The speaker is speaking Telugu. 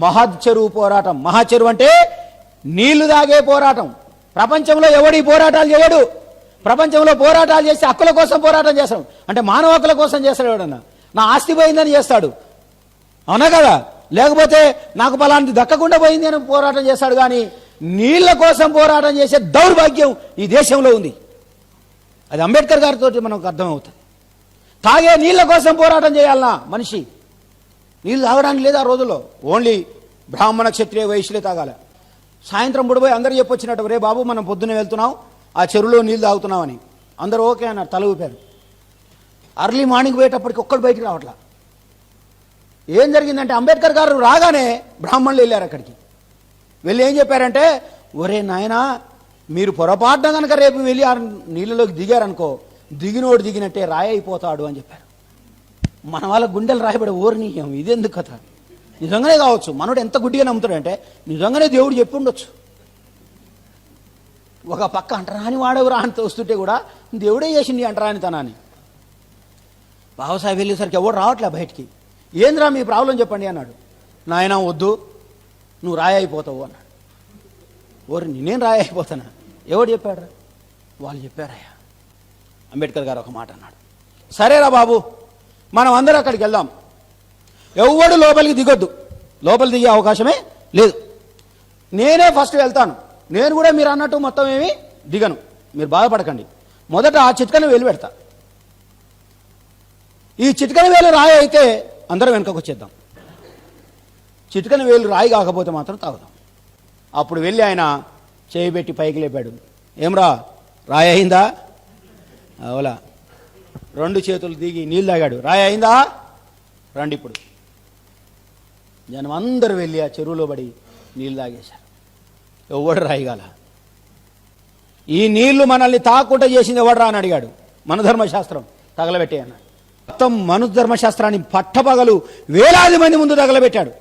మహచెరువు పోరాటం. మహాచెరువు అంటే నీళ్లు తాగే పోరాటం. ప్రపంచంలో ఎవడి పోరాటాలు చేయడు. ప్రపంచంలో పోరాటాలు చేసి హక్కుల కోసం పోరాటం చేస్తాడు. అంటే మానవ హక్కుల కోసం చేస్తాడు. ఎవడన్నా నా ఆస్తి పోయిందని చేస్తాడు, అవునా కదా? లేకపోతే నాకు పలాంటి దక్కకుండా పోయింది అని పోరాటం చేస్తాడు. కానీ నీళ్ల కోసం పోరాటం చేసే దౌర్భాగ్యం ఈ దేశంలో ఉంది. అది అంబేద్కర్ గారితో మనకు అర్థమవుతుంది. తాగే నీళ్ల కోసం పోరాటం చేయాలన్నా మనిషి. నీళ్ళు తాగడానికి లేదు ఆ రోజుల్లో. ఓన్లీ బ్రాహ్మణ క్షత్రియ వైశ్యులే తాగాల. సాయంత్రం పుడిపోయి అందరూ చెప్పొచ్చినట్టు, రే బాబు మనం పొద్దున్నే వెళ్తున్నాం, ఆ చెరువులో నీళ్ళు తాగుతున్నామని. అందరూ ఓకే అన్నారు, తల ఊపారు. అర్లీ మార్నింగ్ పోయేటప్పటికి ఒక్కడు బయటికి రావట్లా. ఏం జరిగిందంటే అంబేద్కర్ గారు రాగానే బ్రాహ్మణులు వెళ్ళారు అక్కడికి. వెళ్ళి ఏం చెప్పారంటే, ఒరే నాయనా, మీరు పొరపాటున కనుక రేపు వెళ్ళి ఆ నీళ్ళలోకి దిగారనుకో, దిగినోడు దిగినట్టే రాయి అయిపోతాడు అని చెప్పారు. మన వాళ్ళ గుండెలు రాయబడే ఓర్నీయం. ఇదెందుకు కథ? నిజంగానే కావచ్చు. మనోడు ఎంత గుడ్డిగా నమ్ముతాడంటే నిజంగానే దేవుడు చెప్పి ఉండొచ్చు. ఒక పక్క అంటరాని వాడెవరా అని తోస్తుంటే కూడా దేవుడే చేసింది అంటరాని తనాన్ని. బాబాసాహెబ్ వెళ్ళేసరికి ఎవడు రావట్లే బయటికి. ఏంద్రా మీ ప్రాబ్లం చెప్పండి అన్నాడు. నాయన వద్దు, నువ్వు రాయి అయిపోతావు అన్నాడు. ఓరి నేనేం రాయి అయిపోతానా? ఎవడు చెప్పాడు? వాళ్ళు చెప్పారయ్యా. అంబేద్కర్ గారు ఒక మాట అన్నాడు, సరేరా బాబు మనం అందరూ అక్కడికి వెళ్దాం, ఎవడు లోపలికి దిగొద్దు, లోపలికి దిగే అవకాశమే లేదు, నేనే ఫస్ట్ వెళ్తాను, నేను కూడా మీరు అన్నట్టు మొత్తం ఏమి దిగను, మీరు బాధపడకండి, మొదట ఆ చిట్కని వేలు పెడతా, ఈ చిట్కని వేలు రాయి అయితే అందరం వెనుకకు వచ్చేద్దాం, చిట్కని వేలు రాయి కాకపోతే మాత్రం తాగుదాం. అప్పుడు వెళ్ళి ఆయన చేయి పెట్టి పైకి లేపాడు. ఏమ్రా రాయి అయిందా? అవలా. రెండు చేతులు దిగి నీళ్ళు తాగాడు. రాయి అయిందా? రండి ఇప్పుడు. జనం అందరూ వెళ్ళి ఆ చెరువులో పడి నీళ్ళు తాగేశారు. ఎవడు రాయిగాల. ఈ నీళ్లు మనల్ని తాకుండా చేసింది ఎవడరా అని అడిగాడు. మన ధర్మశాస్త్రం తగలబెట్టే అన్నాడు. మొత్తం మను ధర్మశాస్త్రాన్ని పట్టపగలు వేలాది మంది ముందు తగలబెట్టాడు.